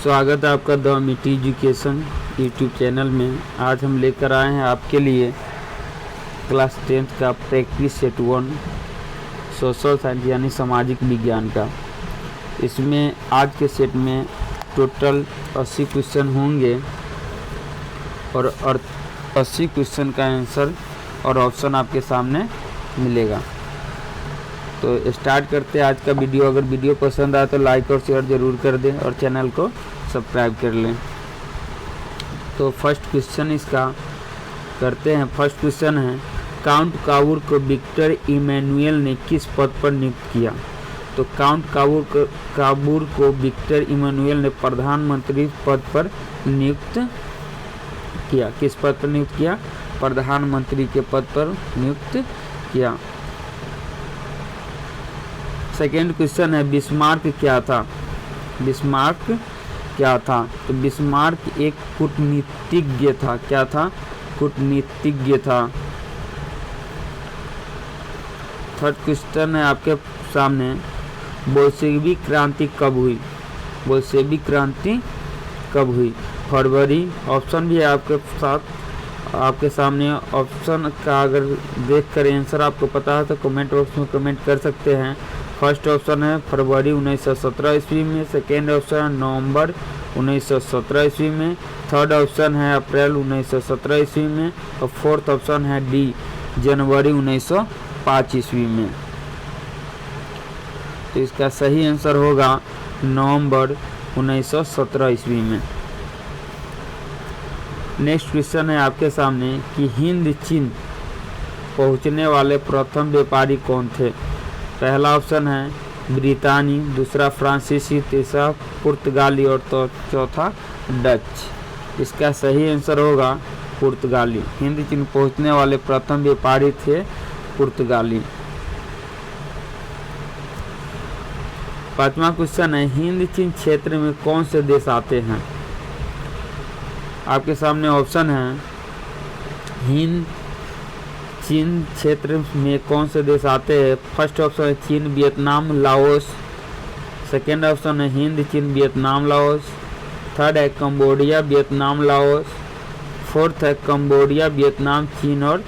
स्वागत है आपका द मिट्टी एजुकेशन यूट्यूब चैनल में। आज हम लेकर आए हैं आपके लिए क्लास 10th का प्रैक्टिस सेट 1 सोशल साइंस यानी सामाजिक विज्ञान का। इसमें आज के सेट में टोटल 80 क्वेश्चन होंगे और 80 क्वेश्चन का आंसर और ऑप्शन आपके सामने मिलेगा। तो स्टार्ट करते हैं आज का वीडियो। अगर वीडियो पसंद आए तो लाइक और शेयर ज़रूर कर दें और चैनल को सब्सक्राइब कर लें। तो फर्स्ट क्वेश्चन इसका करते हैं। फर्स्ट क्वेश्चन है, काउंट काबूर को विक्टर इमैनुअल ने किस पद पर नियुक्त किया? तो काउंट काबूर को विक्टर इमैनुअल ने प्रधानमंत्री पद पर नियुक्त किया। किस पद पर नियुक्त किया? प्रधानमंत्री के पद पर नियुक्त किया। सेकेंड क्वेश्चन है, बिस्मार्क क्या था? बिस्मार्क क्या था? तो बिस्मार्क एक कूटनीतिज्ञ था। क्या था? कूटनीतिज्ञ था। थर्ड क्वेश्चन है आपके सामने, बोल्शेविक क्रांति कब हुई? बोल्शेविक क्रांति कब हुई? फरवरी। ऑप्शन भी है आपके साथ, आपके सामने। ऑप्शन का अगर देख कर आंसर आपको पता है तो कमेंट बॉक्स में कमेंट कर सकते हैं। फर्स्ट ऑप्शन है फरवरी 1917 ईस्वी में। सेकेंड ऑप्शन है नवंबर 1917 ईस्वी में। थर्ड ऑप्शन है अप्रैल 1917 ईस्वी में। और फोर्थ ऑप्शन है डी, जनवरी 1905 ईस्वी में। तो इसका सही आंसर होगा नवंबर 1917 ईस्वी में। नेक्स्ट क्वेश्चन है आपके सामने कि हिंद चीन पहुंचने वाले प्रथम व्यापारी कौन थे? पहला ऑप्शन है ब्रितानी, दूसरा फ्रांसीसी, तीसरा पुर्तगाली और तो चौथा डच। इसका सही आंसर होगा पुर्तगाली। हिंद चीन पहुंचने वाले प्रथम व्यापारी थे पुर्तगाली। पांचवा क्वेश्चन है, हिंद चीन क्षेत्र में कौन से देश आते हैं? आपके सामने ऑप्शन है, हिंद चीन क्षेत्र में कौन से देश आते हैं? फर्स्ट ऑप्शन है चीन, वियतनाम, लाओस। सेकेंड ऑप्शन है हिंद, चीन, वियतनाम, लाओस। थर्ड है कंबोडिया, वियतनाम, लाओस। फोर्थ है कंबोडिया, वियतनाम, चीन और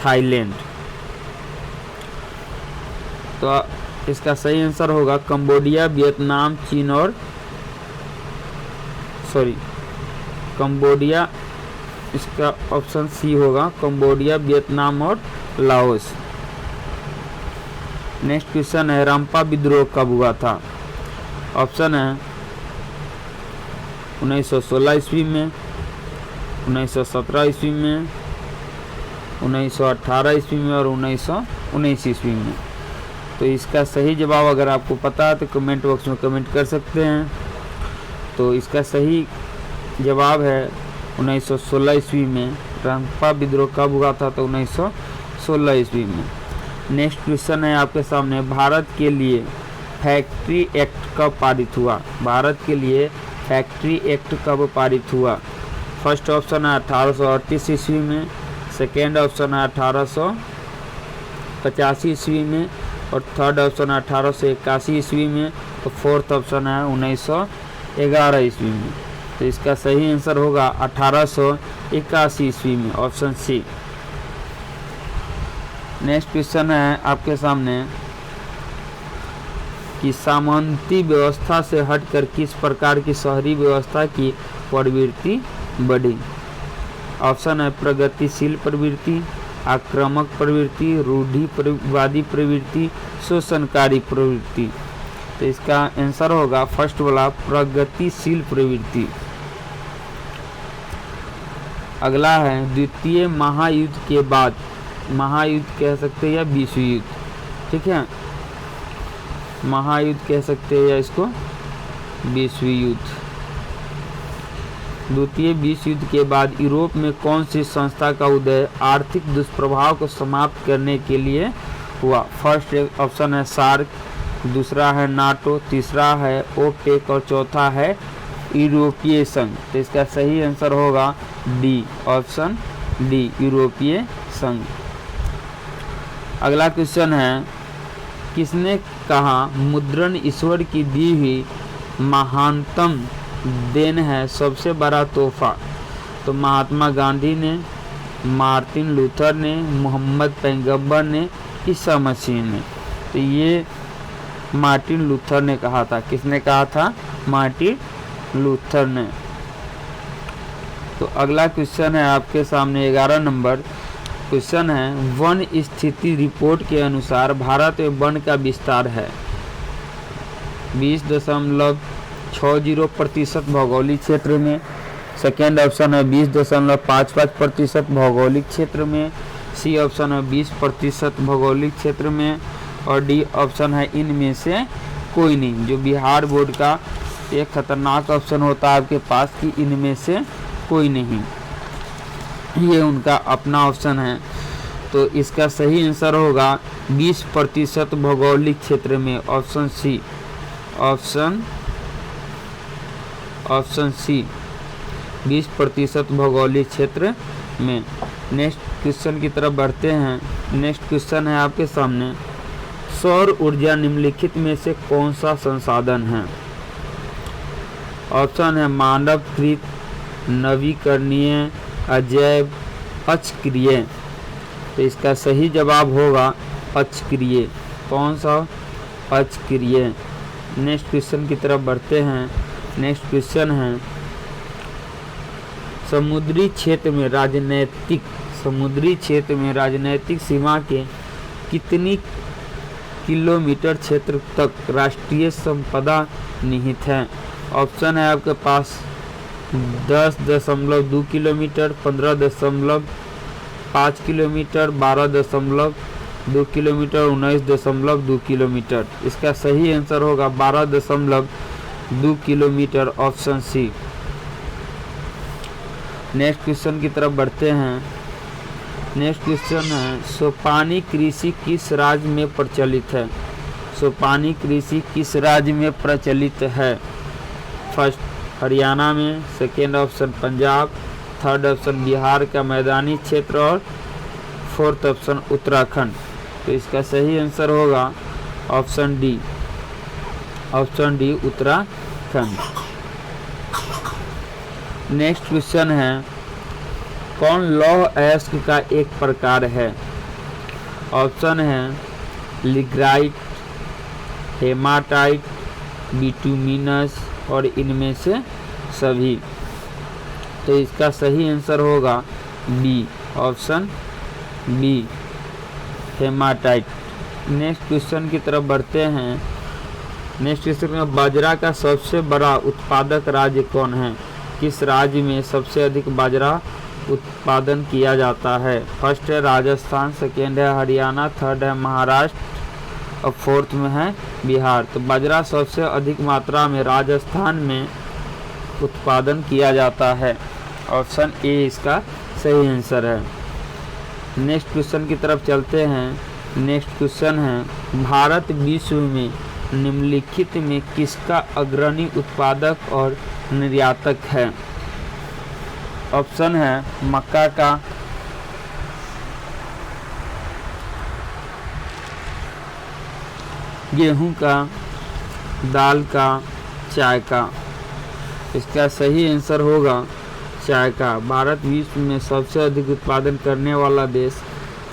थाईलैंड। तो इसका सही आंसर होगा कंबोडिया, वियतनाम, चीन और कंबोडिया। इसका ऑप्शन सी होगा, कंबोडिया, वियतनाम और लाओस। नेक्स्ट क्वेश्चन है, रंपा विद्रोह कब हुआ था? ऑप्शन है 1916 ईस्वी में, 1917 ईस्वी में, 1918 ईस्वी में और 1919 ईस्वी में। तो इसका सही जवाब अगर आपको पता है तो कमेंट बॉक्स में कमेंट कर सकते हैं। तो इसका सही जवाब है 1916 ईस्वी में। रंपा विद्रोह कब हुआ था? तो 1916 ईस्वी में। नेक्स्ट क्वेश्चन है आपके सामने, भारत के लिए फैक्ट्री एक्ट कब पारित हुआ? भारत के लिए फैक्ट्री एक्ट कब पारित हुआ? फर्स्ट ऑप्शन है 1838 ईस्वी में। सेकेंड ऑप्शन है 1885 ईस्वी में। और थर्ड ऑप्शन है 1881 ईस्वी में। और फोर्थ ऑप्शन है 1911 ईस्वी में। तो इसका सही आंसर होगा 1881 ईस्वी में, ऑप्शन सी। नेक्स्ट क्वेश्चन है आपके सामने कि सामंती व्यवस्था से हटकर किस प्रकार की शहरी व्यवस्था की प्रवृत्ति बढ़ी? ऑप्शन है प्रगतिशील प्रवृत्ति, आक्रामक प्रवृत्ति, रूढ़िवादी प्रवृत्ति, शोषणकारी प्रवृत्ति। तो इसका आंसर होगा फर्स्ट वाला, प्रगतिशील प्रवृत्ति। अगला है, द्वितीय महायुद्ध के बाद, महायुद्ध कह सकते हैं या विश्व युद्ध, ठीक है, महायुद्ध कह सकते हैं या इसको विश्व युद्ध। द्वितीय विश्व युद्ध के बाद यूरोप में कौन सी संस्था का उदय आर्थिक दुष्प्रभाव को समाप्त करने के लिए हुआ? फर्स्ट ऑप्शन है सार्क, दूसरा है नाटो, तीसरा है ओपेक और चौथा है यूरोपीय संघ। तो इसका सही आंसर होगा डी, ऑप्शन डी, यूरोपीय संघ। अगला क्वेश्चन है, किसने कहा मुद्रण ईश्वर की दी हुई महानतम देन है सबसे बड़ा तोहफा? तो महात्मा गांधी ने, मार्टिन लूथर ने, मोहम्मद पैगंबर ने, ईसा मसीह ने। तो ये मार्टिन लूथर ने कहा था। किसने कहा था? मार्टिन लूथर ने। तो अगला क्वेश्चन है आपके सामने 11 नंबर क्वेश्चन है, वन स्थिति रिपोर्ट के अनुसार भारत में वन का विस्तार है 20.60% भौगोलिक क्षेत्र में। सेकेंड ऑप्शन है 20.55% भौगोलिक क्षेत्र में। सी ऑप्शन है 20% भौगोलिक क्षेत्र में। और डी ऑप्शन है इनमें से कोई नहीं। जो बिहार बोर्ड का एक खतरनाक ऑप्शन होता है आपके पास कि इनमें से कोई नहीं, ये उनका अपना ऑप्शन है। तो इसका सही आंसर होगा 20% भौगोलिक क्षेत्र में, ऑप्शन सी। ऑप्शन सी 20% भौगोलिक क्षेत्र में। नेक्स्ट क्वेश्चन की तरफ बढ़ते हैं। नेक्स्ट क्वेश्चन है आपके सामने, सौर ऊर्जा निम्नलिखित में से कौन सा संसाधन है? ऑप्शन है मानवकृत, नवीकरणीय, अजैव, अचक्रिय। तो इसका सही जवाब होगा अचक्रिय। कौन सा? अचक्रिय। नेक्स्ट क्वेश्चन की तरफ बढ़ते हैं। नेक्स्ट क्वेश्चन है, समुद्री क्षेत्र में राजनैतिक सीमा के कितनी किलोमीटर क्षेत्र तक राष्ट्रीय संपदा निहित है? ऑप्शन है आपके पास 10.2 किलोमीटर, 15.5 किलोमीटर, 12.2 किलोमीटर, 19.2 किलोमीटर। इसका सही आंसर होगा 12.2 किलोमीटर, ऑप्शन सी। नेक्स्ट क्वेश्चन की तरफ बढ़ते हैं। नेक्स्ट क्वेश्चन है, सोपानी कृषि किस राज्य में प्रचलित है? सोपानी कृषि किस राज्य में प्रचलित है? फर्स्ट हरियाणा में, second option Punjab, third option Bihar का मैदानी क्षेत्र और फोर्थ ऑप्शन उत्तराखंड। तो इसका सही आंसर होगा option D. Option D Uttarakhand. Next question है, कौन लौह अयस्क का एक प्रकार है? ऑप्शन है लिग्राइट, हेमाटाइट, बिटुमिनस और इनमें से सभी। तो इसका सही आंसर होगा B, option B, hematite. Next question की तरफ बढ़ते हैं। नेक्स्ट क्वेश्चन में, बाजरा का सबसे बड़ा उत्पादक राज्य कौन है? किस राज्य में सबसे अधिक बाजरा उत्पादन किया जाता है? फर्स्ट है राजस्थान, सेकेंड है हरियाणा, थर्ड है महाराष्ट्र और फोर्थ में है बिहार। तो बाजरा सबसे अधिक मात्रा में राजस्थान में उत्पादन किया जाता है। ऑप्शन ए इसका सही आंसर है। नेक्स्ट क्वेश्चन की तरफ चलते हैं। नेक्स्ट क्वेश्चन है, भारत विश्व में निम्नलिखित में किसका अग्रणी उत्पादक और निर्यातक है? ऑप्शन है मक्का का, गेहूं का, दाल का, चाय का। इसका सही आंसर होगा चाय का। भारत विश्व में सबसे अधिक उत्पादन करने वाला देश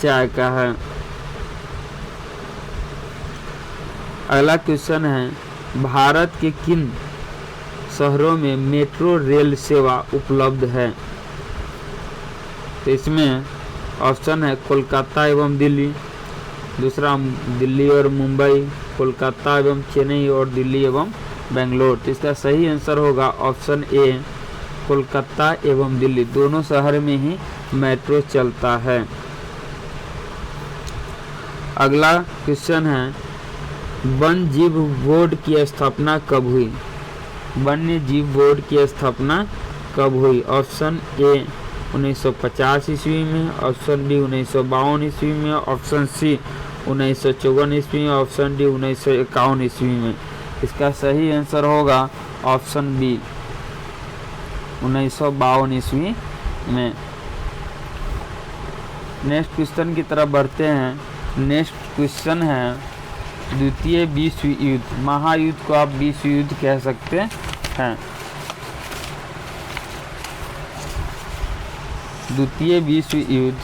चाय का है। अगला क्वेश्चन है, भारत के किन शहरों में मेट्रो रेल सेवा उपलब्ध है? तो इसमें ऑप्शन है कोलकाता एवं दिल्ली, दूसरा दिल्ली और मुंबई, कोलकाता एवं चेन्नई और दिल्ली एवं बेंगलोर। तो इसका सही आंसर होगा ऑप्शन ए, कोलकाता एवं दिल्ली, दोनों शहर में ही मेट्रो चलता है। अगला क्वेश्चन है, वन जीव बोर्ड की स्थापना कब हुई? वन्य जीव बोर्ड की स्थापना कब हुई? ऑप्शन ए 1950 ईस्वी में, ऑप्शन डी 1952 ईस्वी में, ऑप्शन सी 1954 ईस्वी में, ऑप्शन डी 1951 ईस्वी में। इसका सही आंसर होगा ऑप्शन बी 1952 ईस्वी में। नेक्स्ट क्वेश्चन की तरफ बढ़ते हैं। नेक्स्ट क्वेश्चन है, द्वितीय विश्व युद्ध, महायुद्ध को आप विश्व युद्ध कह सकते हैं। द्वितीय विश्व युद्ध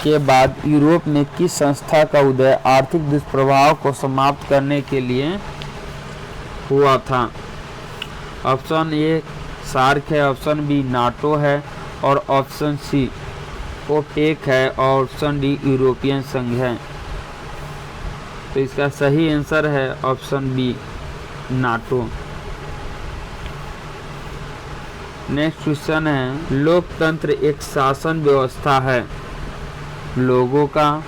के बाद यूरोप में किस संस्था का उदय आर्थिक दुष्प्रभाव को समाप्त करने के लिए हुआ था? ऑप्शन ए सार्क है, ऑप्शन बी नाटो है और ऑप्शन सी ओपेक है और ऑप्शन डी यूरोपियन संघ है। तो इसका सही आंसर है option B NATO. Next question है, लोकतंत्र एक शासन व्यवस्था है लोगों का,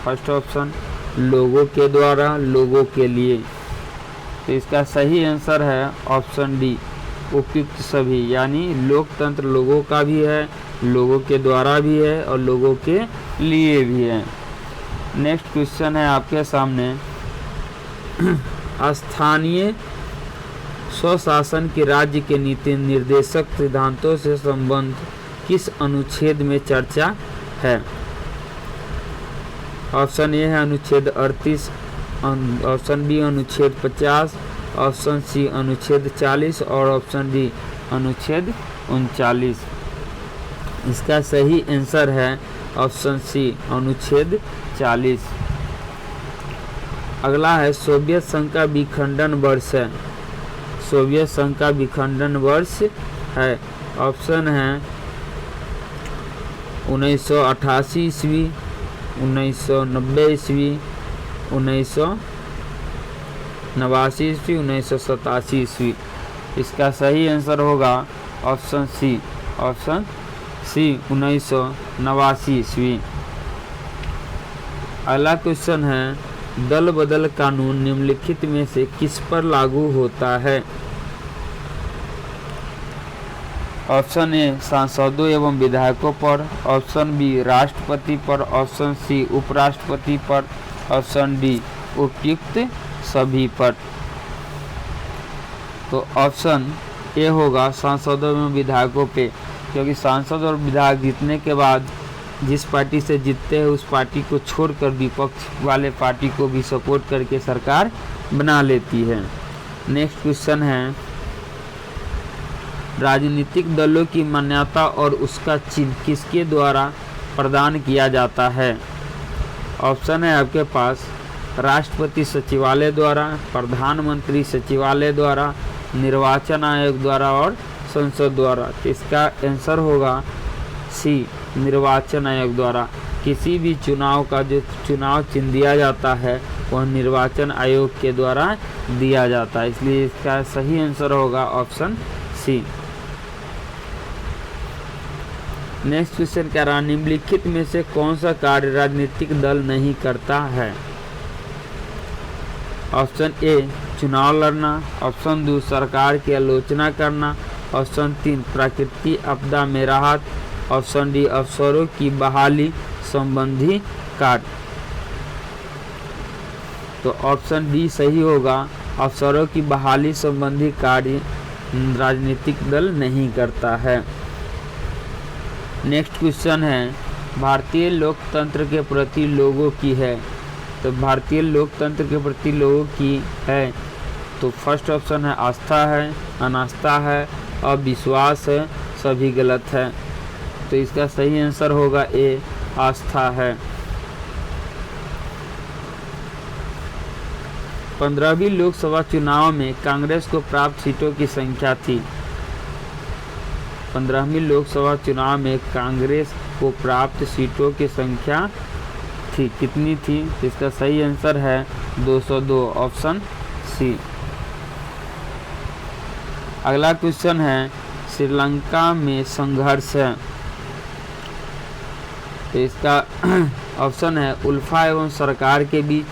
फर्स्ट ऑप्शन लोगों के द्वारा लोगों के लिए। तो इसका सही आंसर है ऑप्शन डी उपयुक्त सभी, यानी लोकतंत्र लोगों का भी है, लोगों के द्वारा भी है और लोगों के लिए भी है। नेक्स्ट क्वेश्चन है आपके सामने, स्थानीय स्वशासन के राज्य के नीति निर्देशक सिद्धांतों से संबंध किस अनुच्छेद में चर्चा है? ऑप्शन ए है अनुच्छेद 38, ऑप्शन बी अनुच्छेद 50, ऑप्शन सी अनुच्छेद 40 और ऑप्शन डी अनुच्छेद 39। इसका सही आंसर है ऑप्शन सी अनुच्छेद 40। अगला है सोवियत संघ का विखंडन वर्ष है, सोवियत संघ का विखंडन वर्ष है। ऑप्शन है 1988 ईस्वी, 1990 ईस्वी, 1989 ईस्वी, 1987 ईस्वी। इसका सही आंसर होगा ऑप्शन सी 1989 ईस्वी। अगला क्वेश्चन है, दल बदल कानून निम्नलिखित में से किस पर लागू होता है? ऑप्शन ए सांसदों एवं विधायकों पर, ऑप्शन बी राष्ट्रपति पर, ऑप्शन सी उपराष्ट्रपति पर, ऑप्शन डी उपयुक्त सभी पर। तो ऑप्शन ए होगा सांसदों एवं विधायकों पे, क्योंकि सांसद और विधायक जीतने के बाद जिस पार्टी से जीतते हैं उस पार्टी को छोड़कर विपक्ष वाले पार्टी को भी सपोर्ट करके सरकार बना लेती है। नेक्स्ट क्वेश्चन है, राजनीतिक दलों की मान्यता और उसका चिन्ह किसके द्वारा प्रदान किया जाता है? ऑप्शन है आपके पास राष्ट्रपति सचिवालय द्वारा, प्रधानमंत्री सचिवालय द्वारा, निर्वाचन आयोग द्वारा और संसद द्वारा। तो इसका आंसर होगा सी निर्वाचन आयोग द्वारा। किसी भी चुनाव का जो चुनाव चिन्ह दिया जाता है वह निर्वाचन आयोग के द्वारा दिया जाता है, इसलिए इसका सही आंसर होगा ऑप्शन सी। नेक्स्ट क्वेश्चन कह रहा है, निम्नलिखित में से कौन सा कार्य राजनीतिक दल नहीं करता है? ऑप्शन ए चुनाव लड़ना, ऑप्शन 2 सरकार की आलोचना करना, ऑप्शन 3 प्राकृतिक आपदा में राहत, ऑप्शन डी अफसरों की बहाली संबंधी कार्य। तो ऑप्शन डी सही होगा, अफसरों की बहाली संबंधी कार्य राजनीतिक दल नहीं करता है। नेक्स्ट क्वेश्चन है, भारतीय लोकतंत्र के प्रति लोगों की है। तो भारतीय लोकतंत्र के प्रति लोगों की है, तो फर्स्ट ऑप्शन है आस्था है, अनास्था है, अविश्वास है, सभी गलत है। तो इसका सही आंसर होगा ए आस्था है। 15वीं लोकसभा चुनाव में कांग्रेस को प्राप्त सीटों की संख्या थी। 15वीं लोकसभा चुनाव में कांग्रेस को प्राप्त सीटों की संख्या थी, कितनी थी? इसका सही आंसर है 202, ऑप्शन सी। अगला क्वेश्चन है, श्रीलंका में संघर्ष है। तो इसका ऑप्शन है उल्फा एवं सरकार के बीच,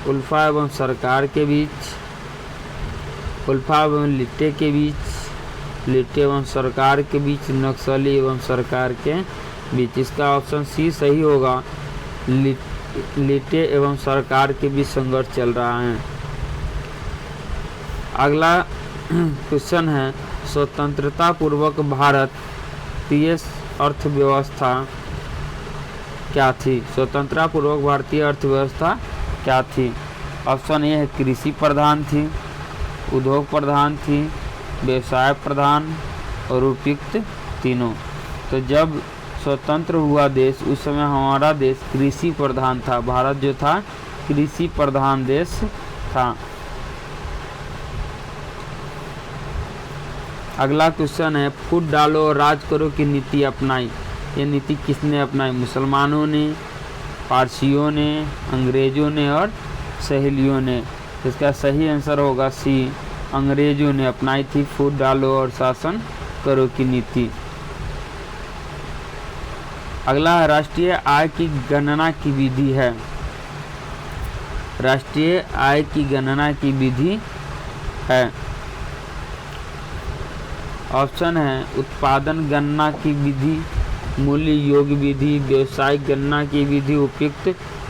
उल्फा एवं सरकार के बीच, उल्फा एवं लिट्टे के बीच, लिट्टे एवं सरकार के बीच, नक्सली एवं सरकार के बीच। इसका ऑप्शन सी सही होगा, लिट्टे एवं सरकार के बीच संघर्ष चल रहा है। अगला क्वेश्चन है, स्वतंत्रता पूर्वक भारतीय अर्थव्यवस्था क्या थी? स्वतंत्रता पूर्वक भारतीय अर्थव्यवस्था क्या थी? ऑप्शन ए है कृषि प्रधान थी, उद्योग प्रधान थी, व्यवसाय प्रधान और उपयुक्त तीनों। तो जब स्वतंत्र हुआ देश उस समय हमारा देश कृषि प्रधान था, भारत जो था कृषि प्रधान देश था। अगला क्वेश्चन है फूट डालो और राज करो की नीति अपनाई। ये नीति किसने अपनाई? मुसलमानों ने, पारसियों ने, अंग्रेजों ने और सहेलियों ने। इसका सही आंसर होगा सी, अंग्रेजों ने अपनाई थी फूट डालो और शासन करो की नीति। अगला है राष्ट्रीय आय की गणना की विधि है। राष्ट्रीय आय की गणना की विधि है, ऑप्शन है उत्पादन गणना की विधि, मूल्य योग विधि, व्यवसायिक गणना की विधि, उपयुक्त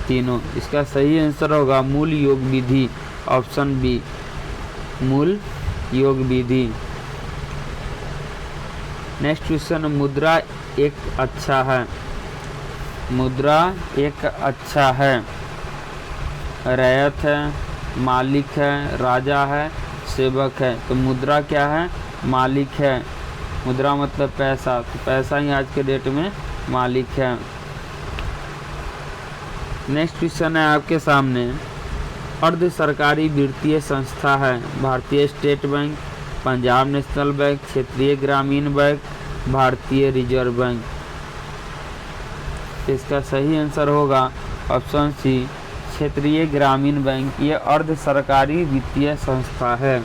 तीनों। इसका सही आंसर होगा मूल्य योग विधि, ऑप्शन बी, मूल्य योग विधि। नेक्स्ट क्वेश्चन, मुद्रा एक अच्छा है। मुद्रा एक अच्छा है, रैयत है, मालिक है, राजा है, सेवक है। तो मुद्रा क्या है? मालिक है। मुद्रा मतलब पैसा, तो पैसा ही आज के डेट में मालिक है। नेक्स्ट क्वेश्चन है आपके सामने, अर्ध सरकारी वित्तीय संस्था है। भारतीय state bank, Punjab national bank, क्षेत्रीय ग्रामीण बैंक, भारतीय रिजर्व बैंक। इसका सही आंसर होगा ऑप्शन सी, क्षेत्रीय ग्रामीण बैंक। ये अर्ध सरकारी वित्तीय संस्था है।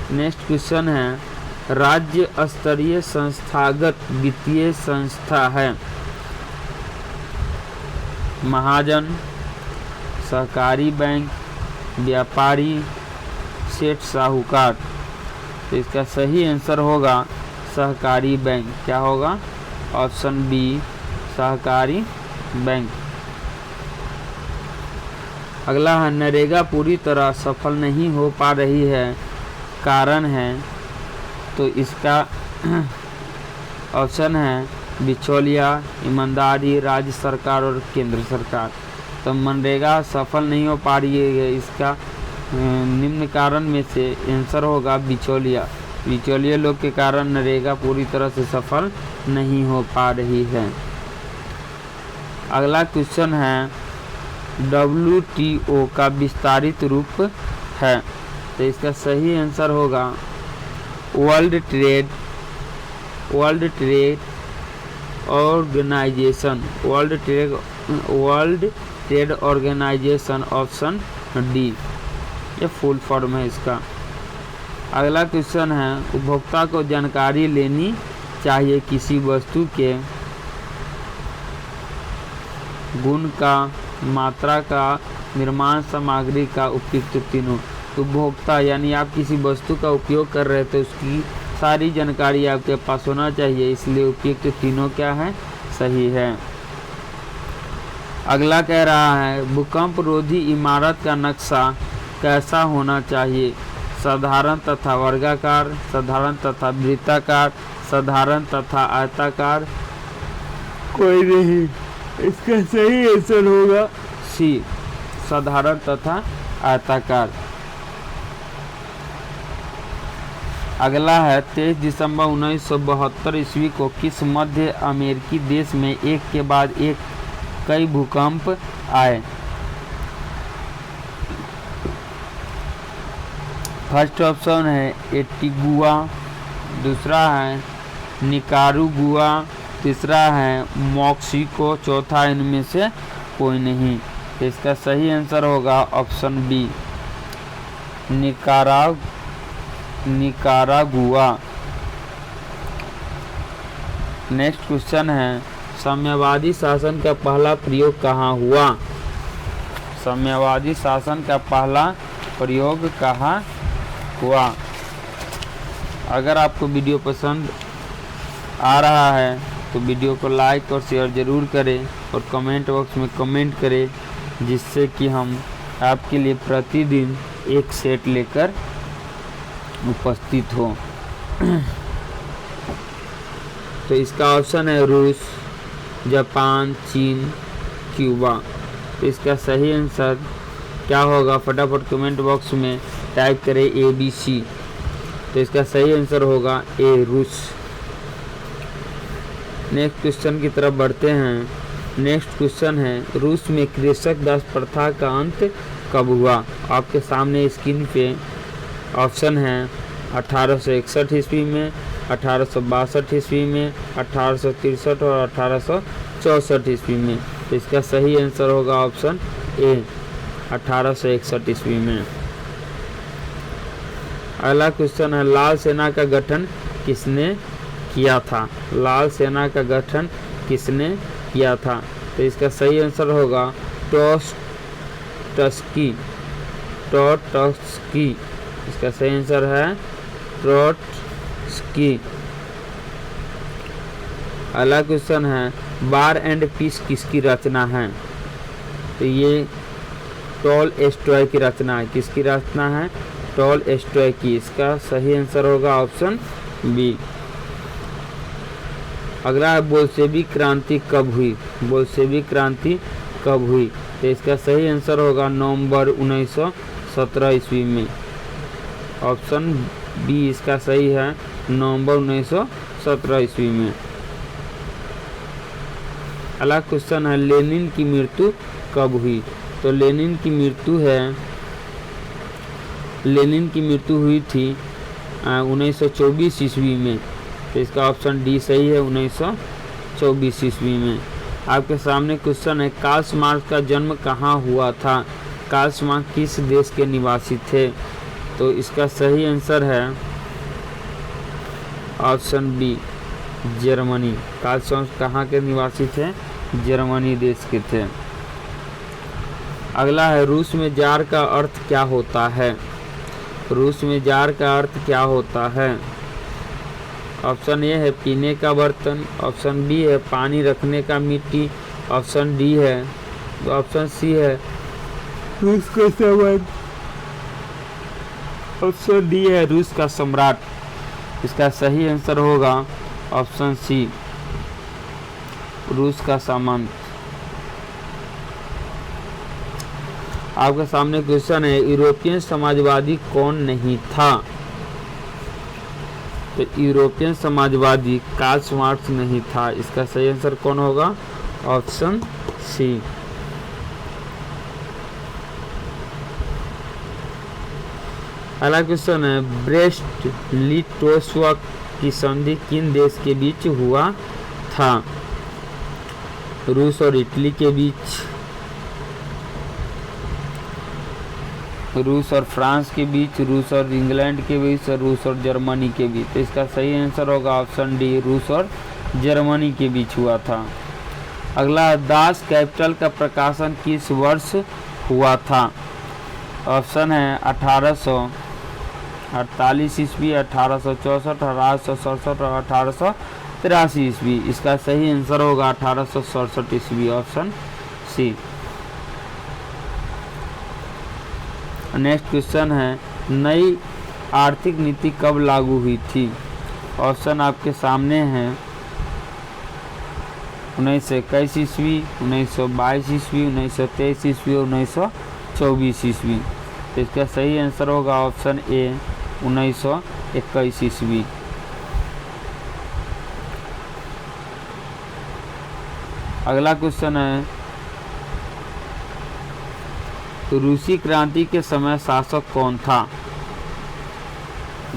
नेक्स्ट क्वेश्चन है, राज्य स्तरीय संस्थागत वित्तीय संस्था है। महाजन, सहकारी बैंक, व्यापारी, सेठ साहूकार। तो इसका सही आंसर होगा सहकारी बैंक। क्या होगा? ऑप्शन बी, सहकारी बैंक। अगला है नरेगा पूरी तरह सफल नहीं हो पा रही है, कारण है। तो इसका ऑप्शन है बिचौलिया, ईमानदारी, राज्य सरकार और केंद्र सरकार। तो मनरेगा सफल नहीं हो पा रही है, इसका निम्न कारण में से आंसर होगा बिचौलिया। बिचौलिया लोग के कारण नरेगा पूरी तरह से सफल नहीं हो पा रही है। अगला क्वेश्चन है, WTO का विस्तारित रूप है। तो इसका सही आंसर होगा World Trade Organization, World Trade Organization, option D, ये फुल फॉर्म है इसका। अगला क्वेश्चन है, उपभोक्ता को जानकारी लेनी चाहिए किसी वस्तु के गुण का, मात्रा का, निर्माण सामग्री का, उपयुक्त तीनों। उपभोक्ता यानी आप किसी वस्तु का उपयोग कर रहे थे, उसकी सारी जानकारी आपके पास होना चाहिए, इसलिए उपयुक्त तीनों क्या है? सही है। अगला कह रहा है, भूकंप रोधी इमारत का नक्शा कैसा होना चाहिए? साधारण तथा वर्गाकार, साधारण तथा वृत्ताकार, साधारण तथा आयताकार, कोई नहीं। इसका सही आंसर होगा सी, साधारण तथा आयताकार। अगला है, 23 दिसंबर 1972 ईस्वी को किस मध्य अमेरिकी देश में एक के बाद एक कई भूकंप आए? फर्स्ट ऑप्शन है एंटीगुआ, दूसरा है निकारागुआ, तीसरा है मैक्सिको, चौथा इनमें से कोई नहीं। तो इसका सही आंसर होगा option B, Nicaragua. Next question है, साम्यवादी शासन का पहला प्रयोग कहाँ हुआ? साम्यवादी शासन का पहला प्रयोग कहाँ हुआ? अगर आपको वीडियो पसंद आ रहा है तो वीडियो को लाइक और शेयर ज़रूर करें और कमेंट बॉक्स में कमेंट करें, जिससे कि हम आपके लिए प्रतिदिन एक सेट लेकर उपस्थित हो। तो इसका ऑप्शन है रूस, जापान, चीन, क्यूबा। तो इसका सही आंसर क्या होगा? फटाफट कमेंट बॉक्स में टाइप करें ABC। तो तो इसका सही आंसर होगा ए रूस। नेक्स्ट क्वेश्चन की तरफ बढ़ते हैं। नेक्स्ट क्वेश्चन है रूस में कृषक दास प्रथा का अंत कब हुआ। आपके सामने स्क्रीन पे ऑप्शन है 1861 ईस्वी में, 1862 ईस्वी में, 1863 और 1864 ईस्वी में। तो इसका सही आंसर होगा ऑप्शन ए 1861 ईस्वी में। अगला क्वेश्चन है लाल सेना का गठन किसने किया था। लाल सेना का गठन किसने किया था। तो इसका सही आंसर होगा ट्रोट्स्की। ट्रोट्स्की इसका सही आंसर है ट्रोट्स्की। अगला क्वेश्चन है वार एंड पीस किसकी रचना है। तो ये टॉलस्टॉय की रचना है। किसकी रचना है। टॉलस्टॉय की। इसका सही आंसर होगा ऑप्शन बी। अगला है बोल्शेविक क्रांति कब हुई। बोल्शेविक क्रांति कब हुई। तो इसका सही आंसर होगा नवंबर 1917 ईस्वी में। ऑप्शन बी इसका सही है नवंबर 1917 ईस्वी में। अगला क्वेश्चन है लेनिन की मृत्यु कब हुई। तो लेनिन की मृत्यु हुई थी 1924 ईस्वी में। तो इसका ऑप्शन डी सही है 1924 ईस्वी में। आपके सामने क्वेश्चन है कार्ल मार्क्स का जन्म कहाँ हुआ था। कार्ल मार्क्स किस देश के निवासी थे। तो इसका सही आंसर है option B Germany. Karl Marx कहाँ के निवासी थे। जर्मनी देश के थे। अगला है रूस में जार का अर्थ क्या होता है। रूस में जार का अर्थ क्या होता है। ऑप्शन ए है पीने का बर्तन, ऑप्शन बी है पानी रखने का मिट्टी, ऑप्शन डी है तो ऑप्शन सी है रूस का सम्राट, ऑप्शन डी है रूस का सम्राट। इसका सही आंसर होगा ऑप्शन सी रूस का सामंत। आपके सामने क्वेश्चन है यूरोपियन समाजवादी कौन नहीं था। तो यूरोपियन समाजवादी कार्ल मार्क्स नहीं था। इसका सही आंसर कौन होगा ऑप्शन सी। अगला क्वेश्चन है ब्रेस्ट लिटोस्वा की संधि किन देश के बीच हुआ था। रूस और इटली के बीच, रूस और फ्रांस के बीच, रूस और इंग्लैंड के बीच, रूस और जर्मनी के बीच। तो इसका सही आंसर होगा ऑप्शन डी रूस और जर्मनी के बीच हुआ था। अगला दास कैपिटल का प्रकाशन किस वर्ष हुआ था। ऑप्शन है 1848 ईस्वी, 1864, 1867 और 1883 ईस्वी। इसका सही आंसर होगा 1867 ईस्वी ऑप्शन सी। नेक्स्ट क्वेश्चन है नई आर्थिक नीति कब लागू हुई थी। ऑप्शन आपके सामने हैं 1921 ईस्वी, 1922 ईस्वी, 1923 ईस्वी और 1924 ईस्वी। तो इसका सही आंसर होगा ऑप्शन ए 1921 ईस्वी। अगला क्वेश्चन है रूसी क्रांति के समय शासक कौन था।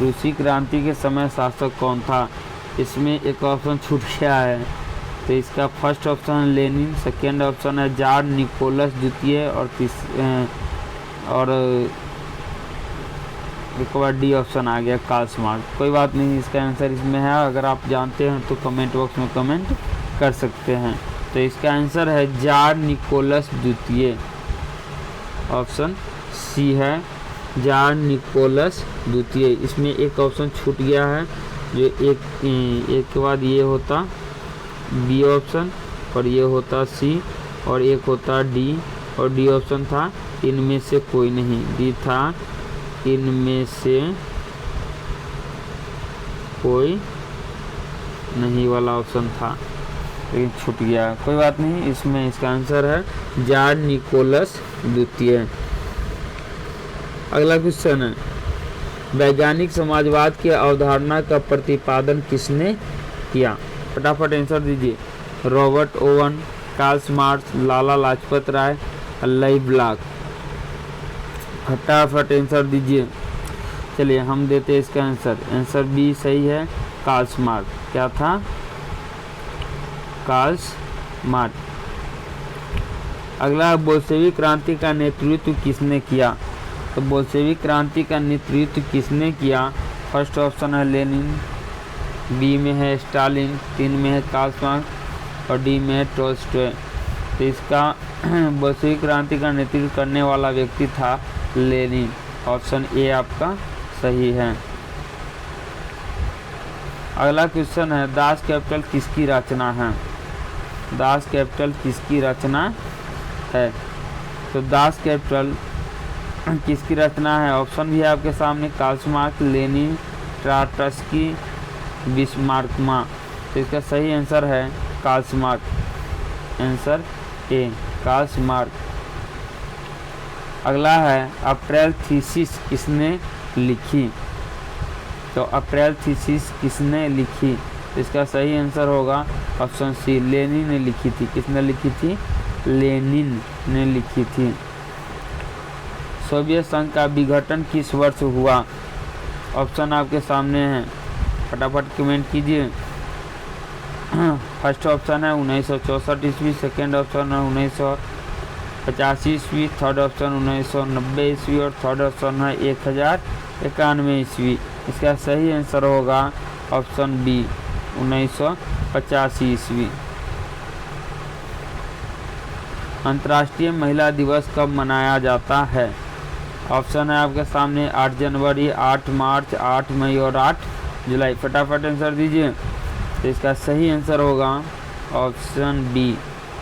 रूसी क्रांति के समय शासक कौन था। इसमें एक ऑप्शन छूट गया है। तो इसका फर्स्ट ऑप्शन है लेनिन, सेकेंड ऑप्शन है जार निकोलस द्वितीय और एक बार डी ऑप्शन आ गया कार्ल मार्क्स। कोई बात नहीं, इसका आंसर इसमें है। अगर आप जानते हैं तो कमेंट बॉक्स में कमेंट कर सकते हैं। तो इसका आंसर है जार निकोलस द्वितीय। ऑप्शन सी है जार निकोलस द्वितीय। इसमें एक ऑप्शन छूट गया है जो एक के बाद ये होता बी ऑप्शन और ये होता सी और एक होता डी और डी ऑप्शन था इनमें से कोई नहीं। डी था इनमें से कोई नहीं वाला ऑप्शन था लेकिन छूट गया। कोई बात नहीं, इसमें इसका आंसर है जार निकोलस द्वितीय। अगला क्वेश्चन है वैज्ञानिक समाजवाद की अवधारणा का प्रतिपादन किसने किया? फटाफट आंसर दीजिए। Robert oven, Karl Marx, Lala Lajpat Rai, अल्लाई block. फटाफट आंसर दीजिए। चलिए हम देते हैं इसका आंसर। आंसर बी सही है, कार्ल मार्क्स। क्या था? Karl Marx. अगला, बोल्शेविक क्रांति का नेतृत्व किसने किया? तो बोल्शेविक क्रांति का नेतृत्व किसने किया? फर्स्ट ऑप्शन है लेनिन, बी में है स्टालिन, 3 में है कार्ल मार्क्स और डी में है टॉल्स्टॉय। तो इसका बोल्शेविक क्रांति का नेतृत्व करने वाला व्यक्ति था लेनिन। ऑप्शन ए आपका सही है। अगला क्वेश्चन है, दास कैपिटल किसकी रचना है? दास कैपिटल किसकी रचना है? तो दास कैपिटल किसकी रचना है? ऑप्शन भी है आपके सामने, Karl Marx, Lenin, Trotsky, Bismarck. तो इसका सही आंसर है Karl Marx. Answer A, Karl Marx. अगला है, अप्रैल थीसिस किसने लिखी? तो अप्रैल थीसिस किसने लिखी? तो इसका सही आंसर होगा ऑप्शन सी, लेनिन ने लिखी थी। किसने लिखी थी? लेनिन ने लिखी थी। सोवियत संघ का विघटन किस वर्ष हुआ? ऑप्शन आपके सामने हैं, फटाफट कमेंट कीजिए। फर्स्ट ऑप्शन है 1964 ईस्वी, सेकेंड ऑप्शन है 1985 ईस्वी, थर्ड ऑप्शन 1990 ईस्वी और थर्ड ऑप्शन है 1091 ईस्वी। इसका सही आंसर होगा ऑप्शन बी, 1985 ईस्वी। अंतर्राष्ट्रीय महिला दिवस कब मनाया जाता है? ऑप्शन है आपके सामने 8 जनवरी, 8 मार्च, 8 मई और 8 जुलाई। फटाफट आंसर दीजिए। तो इसका सही आंसर होगा ऑप्शन बी,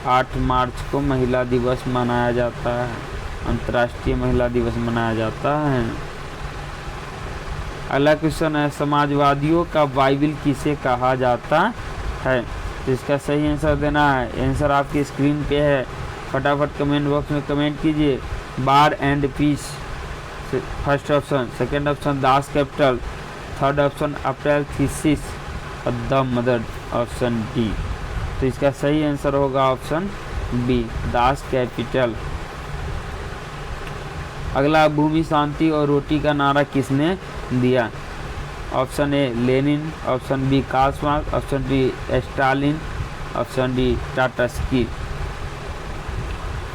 8 मार्च को महिला दिवस मनाया जाता है। अंतर्राष्ट्रीय महिला दिवस मनाया जाता है। अगला क्वेश्चन है, समाजवादियों का बाइबिल किसे कहा जाता है? तो इसका सही आंसर देना है। आंसर आपकी स्क्रीन पे है, फटाफट कमेंट बॉक्स में कमेंट कीजिए। War and peace first option, second option Das Kapital, third option April Theses और द मदर ऑप्शन डी। तो इसका सही आंसर होगा ऑप्शन बी, दास कैपिटल। अगला, भूमि शांति और रोटी का नारा किसने दिया? Option A Lenin, option B Karl Marx, option B Stalin, option D Trotsky.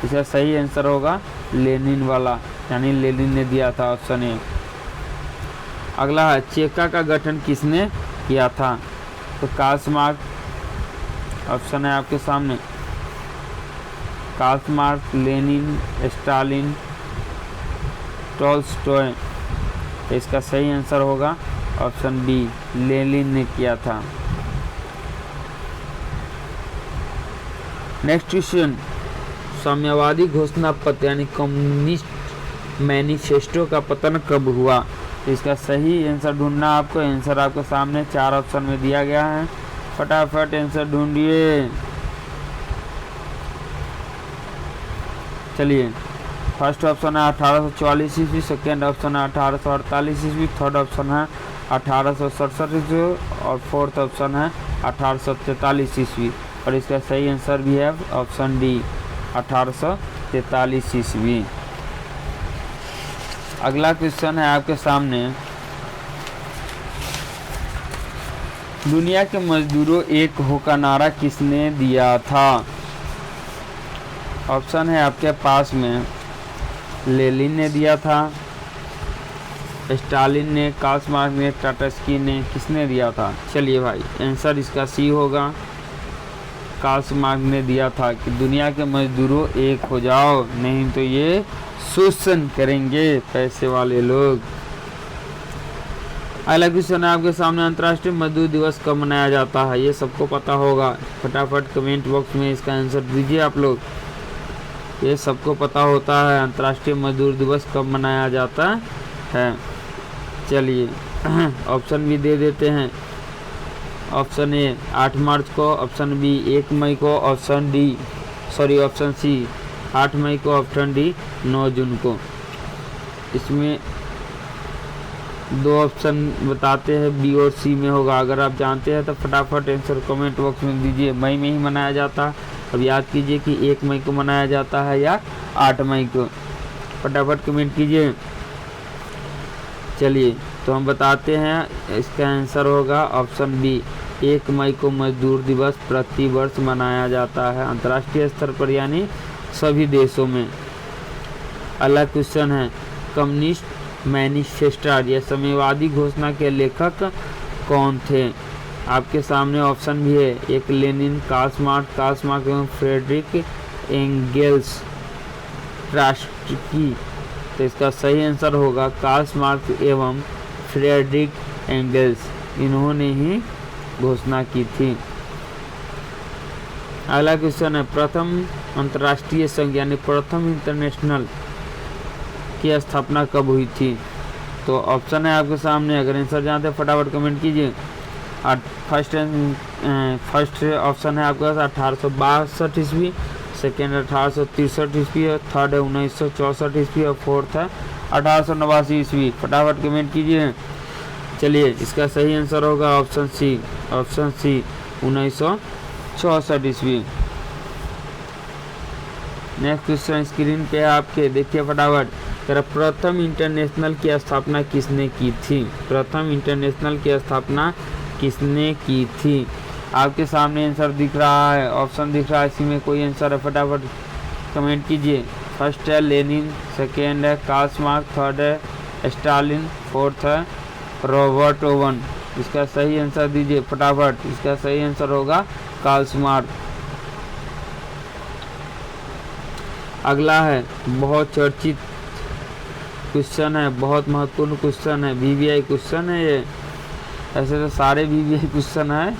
इसका सही आंसर होगा लेनिन वाला, यानी लेनिन ने दिया था, ऑप्शन ए। अगला है, चेका का गठन किसने किया था? तो कार्ल मार्क्स। ऑप्शन है आपके सामने, Karl Marx, Lenin, Stalin, Tolstoy. तो इसका सही आंसर होगा ऑप्शन बी, लेनिन ने किया था। नेक्स्ट क्वेश्चन, साम्यवादी घोषणा पत्र यानी कम्युनिस्ट मैनिफेस्टो का पतन कब हुआ? तो इसका सही आंसर ढूंढना आपको। आंसर आपके सामने 4 ऑप्शन में दिया गया है, फटाफट आंसर ढूंढिए। चलिए, फर्स्ट ऑप्शन है 1844 ईस्वी, सेकेंड ऑप्शन है 1848 ईस्वी, थर्ड ऑप्शन है 1867 ईस्वी और फोर्थ ऑप्शन है 1843 ईस्वी। और इसका सही आंसर भी है ऑप्शन डी, 1843 ईस्वी। अगला क्वेश्चन है आपके सामने, दुनिया के मजदूरों एक हो का नारा किसने दिया था? ऑप्शन है आपके पास में, लेनिन ने दिया था, स्टालिन ने, कार्ल मार्क्स ने, ट्राटस्की ने। किसने दिया था? चलिए भाई, आंसर इसका सी होगा, कार्ल मार्क्स ने दिया था कि दुनिया के मजदूरों एक हो जाओ, नहीं तो ये शोषण करेंगे पैसे वाले लोग। अगला क्वेश्चन है आपके सामने, अंतर्राष्ट्रीय मजदूर दिवस कब मनाया जाता है? ये सबको पता होगा, फटाफट कमेंट बॉक्स में इसका आंसर दीजिए आप लोग। ये सबको पता होता है अंतर्राष्ट्रीय मजदूर दिवस कब मनाया जाता है। चलिए ऑप्शन भी दे देते हैं। ऑप्शन ए 8 मार्च को, ऑप्शन बी 1 मई को, ऑप्शन सी 8 मई को, ऑप्शन डी 9 जून को। इसमें दो ऑप्शन बताते हैं, बी और सी में होगा। अगर आप जानते हैं तो फटाफट आंसर कमेंट बॉक्स में दीजिए। मई में ही मनाया जाता है। अब याद कीजिए कि 1 मई को मनाया जाता है या 8 मई को। फटाफट कमेंट कीजिए। चलिए तो हम बताते हैं, इसका आंसर होगा ऑप्शन बी। 1 मई को मजदूर दिवस प्रति वर्ष मनाया जाता है अंतर्राष्ट्रीय स्तर पर, यानी सभी देशों में। अगला क्वेश्चन है, कम्युनिस्ट मैनिफेस्टो या साम्यवादी घोषणा के लेखक कौन थे? आपके सामने ऑप्शन भी है, एक लेनिन, कार्ल मार्क्स एवं फ्रेडरिक एंगेल्स, ट्रॉट्स्की। तो इसका सही आंसर होगा कार्ल मार्क्स एवं फ्रेडरिक एंगेल्स, इन्होंने ही घोषणा की थी। अगला क्वेश्चन है, प्रथम अंतर्राष्ट्रीय संघ यानी प्रथम इंटरनेशनल की स्थापना कब हुई थी? तो ऑप्शन है आपके सामने, अगर आंसर जानते हैं फटाफट कमेंट कीजिए। फर्स्ट ऑप्शन है आपके पास 1862 ईस्वी, सेकेंड 1863 ईस्वी, थर्ड है 1964 ईस्वी और फोर्थ है 1889 ईस्वी। फटाफट कमेंट कीजिए। चलिए इसका सही आंसर होगा ऑप्शन सी 1964 ईस्वी। नेक्स्ट क्वेश्चन स्क्रीन पे है आपके, देखिए फटाफट। प्रथम इंटरनेशनल की स्थापना किसने की थी? प्रथम इंटरनेशनल की स्थापना किसने की थी? आपके सामने आंसर दिख रहा है, ऑप्शन दिख रहा है, इसी में कोई आंसर है, फटाफट कमेंट कीजिए। फर्स्ट है लेनिन, सेकेंड है कार्ल मार्क्स, थर्ड है स्टालिन, फोर्थ है रॉबर्ट ओवन। इसका सही आंसर दीजिए फटाफट। इसका सही आंसर होगा कार्ल मार्क्स। अगला है बहुत चर्चित क्वेश्चन है, बहुत महत्वपूर्ण क्वेश्चन है, वीवीआई क्वेश्चन है ये। ऐसे तो सारे वीवीआई क्वेश्चन है,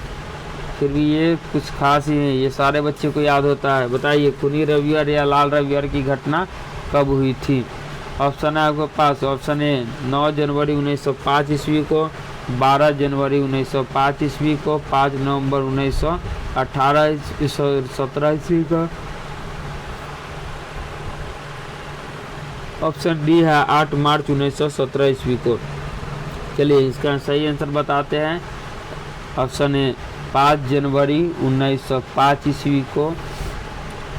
फिर भी ये कुछ खास ही है, ये सारे बच्चे को याद होता है। बताइए, खूनी रविवार या लाल रविवार की घटना कब हुई थी? ऑप्शन है आपके पास, ऑप्शन ए 9 जनवरी 1905 ईस्वी को, 12 जनवरी 1905 ईस्वी को, 5 नवंबर 1917 ईस्वी को, ऑप्शन डी है 8 मार्च 1917 ईस्वी को। चलिए इसका सही आंसर बताते हैं। ऑप्शन ए 5 जनवरी 1905 ईस्वी को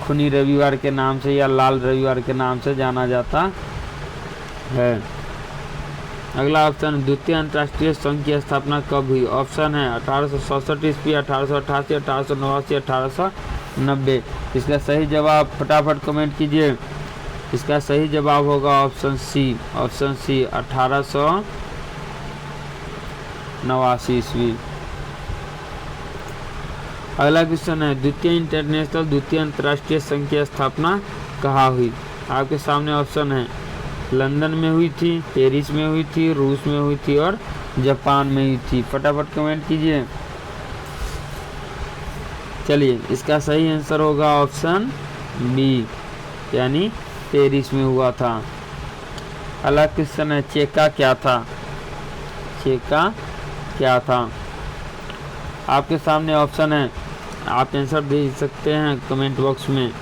खूनी रविवार के नाम से या लाल रविवार के नाम से जाना जाता है। अगला ऑप्शन, द्वितीय अंतर्राष्ट्रीय संघ की स्थापना कब हुई? ऑप्शन है 1867 ईस्वी, 1888, 1889, 1890। इसका सही जवाब फटाफट कमेंट कीजिए। इसका सही जवाब होगा ऑप्शन सी 1889 ईस्वी। अगला क्वेश्चन है, द्वितीय अंतर्राष्ट्रीय संघ की स्थापना कहाँ हुई? आपके सामने ऑप्शन है, लंदन में हुई थी, पेरिस में हुई थी, रूस में हुई थी और जापान में हुई थी। फटाफट कमेंट कीजिए। चलिए इसका सही आंसर होगा ऑप्शन बी, यानी पेरिस में हुआ था। अगला क्वेश्चन है, चेका क्या था? चेका क्या था? आपके सामने ऑप्शन है, आप आंसर दे सकते हैं कमेंट बॉक्स में।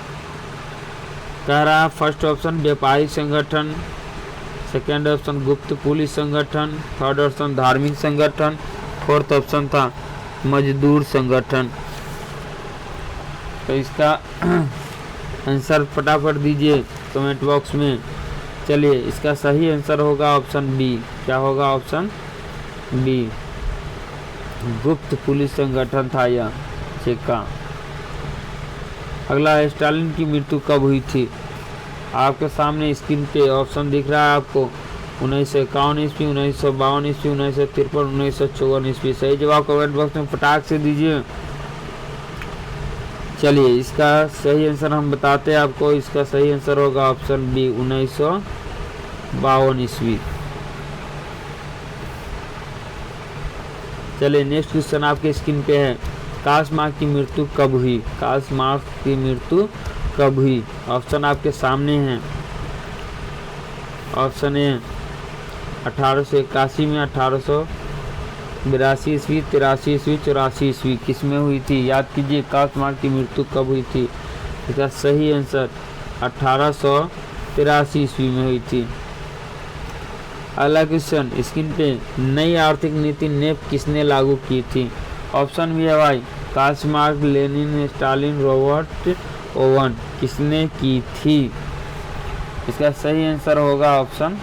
कह रहा है फर्स्ट ऑप्शन व्यापारिक संगठन, सेकेंड ऑप्शन गुप्त पुलिस संगठन, थर्ड ऑप्शन धार्मिक संगठन, फोर्थ ऑप्शन था मजदूर संगठन। तो इसका आंसर फटाफट दीजिए कमेंट बॉक्स में। चलिए इसका सही आंसर होगा ऑप्शन बी। क्या होगा? ऑप्शन बी, गुप्त पुलिस संगठन था यह चेका। अगला है, स्टालिन की मृत्यु कब हुई थी? आपके सामने स्क्रीन पे ऑप्शन दिख रहा है आपको, 1951 ईस्वी, 1952 ईस्वी, 1953, 1954 ईस्वी। सही जवाब कमेंट बॉक्स में फटाक से दीजिए। चलिए इसका सही आंसर हम बताते हैं आपको। इसका सही आंसर होगा ऑप्शन बी 1952 ईस्वी। चलिए नेक्स्ट क्वेश्चन आपके स्क्रीन पे है, कार्ल मार्क्स की मृत्यु कब हुई? कार्ल मार्क्स की मृत्यु कब हुई? ऑप्शन आपके सामने हैं। ऑप्शन ए 1881 में, 1882 ईस्वी, 83 ईस्वी, 84 ईस्वी। किस में हुई थी? याद कीजिए, कार्ल मार्क्स की मृत्यु कब हुई थी? इसका सही आंसर 1883 ईस्वी में हुई थी। अगला क्वेश्चन, स्क्रीन पे नई आर्थिक नीति नेप किसने लागू की थी? ऑप्शन भी है भाई, Karl Marx, Lenin, Stalin, Robert Owen. किसने की थी? इसका सही आंसर होगा ऑप्शन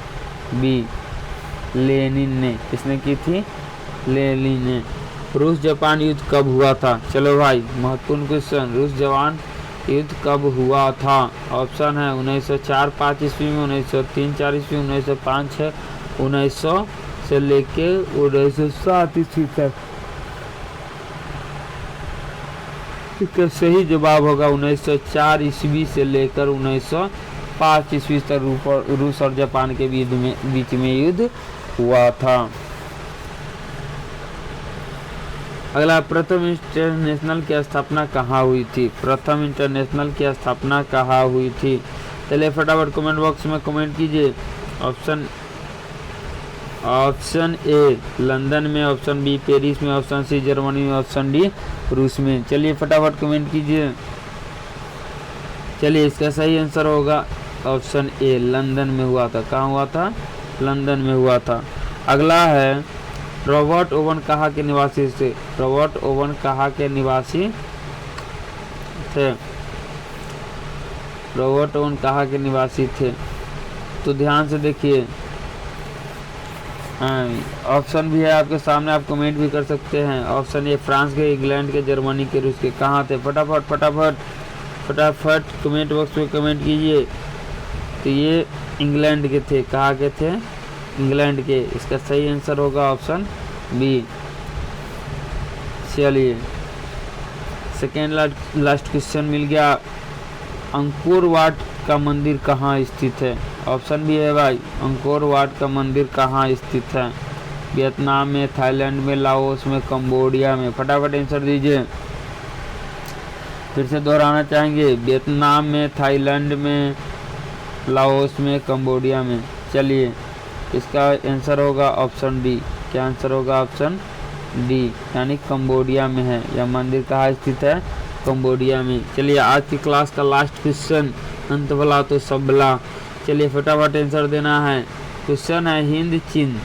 बी, लेनिन ने। किसने की थी? लेनिन ने। रूस जापान युद्ध कब हुआ था? चलो भाई महत्वपूर्ण क्वेश्चन, रूस जापान युद्ध कब हुआ था? ऑप्शन है 1904-5 ईस्वी में, 1903-4 ईस्वी, 1905-6, 1900 से लेके 1907 ईस्वी तक। इसका सही जवाब होगा 1904 ईस्वी से लेकर 1905 ईस्वी तक रूस और जापान के बीच में युद्ध हुआ था। अगला, प्रथम इंटरनेशनल की स्थापना कहाँ हुई थी? प्रथम इंटरनेशनल की स्थापना कहाँ हुई थी? चलिए फटाफट कमेंट बॉक्स में कमेंट कीजिए। ऑप्शन ए लंदन में, ऑप्शन बी पेरिस में, ऑप्शन सी जर्मनी में, ऑप्शन डी रूस में। चलिए फटाफट कमेंट कीजिए। चलिए इसका सही आंसर होगा ऑप्शन ए, लंदन में हुआ था। कहाँ हुआ था? लंदन में हुआ था। अगला है, रॉबर्ट ओवन कहाँ के निवासी थे? रॉबर्ट ओवन कहाँ के निवासी थे? रॉबर्ट ओवन कहाँ के निवासी थे? तो ध्यान से देखिए, ऑप्शन भी है आपके सामने, आप कमेंट भी कर सकते हैं। ऑप्शन ए फ्रांस के, इंग्लैंड के, जर्मनी के, रूस के। कहाँ थे? फटाफट फटाफट फटाफट कमेंट बॉक्स में कमेंट कीजिए। तो ये इंग्लैंड के थे। कहाँ के थे? इंग्लैंड के। इसका सही आंसर होगा ऑप्शन बी। चलिए सेकेंड लास्ट क्वेश्चन मिल गया, अंकोर वाट का मंदिर कहाँ स्थित है? ऑप्शन भी है भाई, अंकोर वाट का मंदिर कहाँ स्थित है? वियतनाम में, थाईलैंड में, लाओस में, कंबोडिया में। फटाफट आंसर दीजिए। फिर से दोहराना चाहेंगे, वियतनाम में, थाईलैंड में, लाओस में, कंबोडिया में। चलिए इसका आंसर होगा ऑप्शन डी। क्या आंसर होगा? ऑप्शन डी, यानी कंबोडिया में है। यह मंदिर कहाँ स्थित है? कंबोडिया में। चलिए आज की क्लास का लास्ट क्वेश्चन, अंत भला तो सब भला। चलिए फटाफट आंसर देना है। क्वेश्चन है, हिंद चीन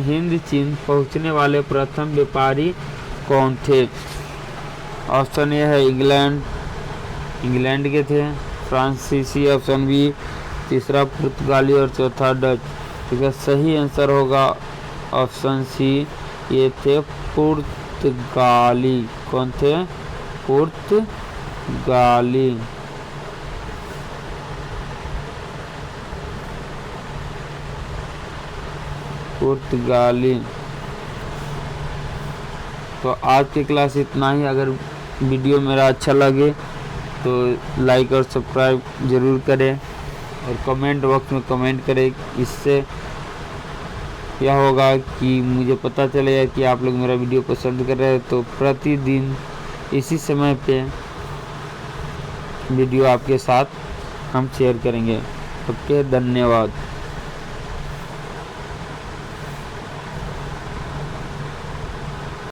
हिंद चीन पहुंचने वाले प्रथम व्यापारी कौन थे? ऑप्शन ए है इंग्लैंड के थे, फ्रांसीसी ऑप्शन बी, तीसरा पुर्तगाली और चौथा डच। इसका सही आंसर होगा ऑप्शन सी, ये थे पुर्तगाली। कौन थे? पुर्तगाली। तो आज की क्लास इतना ही। अगर वीडियो मेरा अच्छा लगे तो लाइक और सब्सक्राइब ज़रूर करें और कमेंट बॉक्स में कमेंट करें। इससे यह होगा कि मुझे पता चलेगा कि आप लोग मेरा वीडियो पसंद कर रहे हैं। तो प्रतिदिन इसी समय पे वीडियो आपके साथ हम शेयर करेंगे। ओके, धन्यवाद।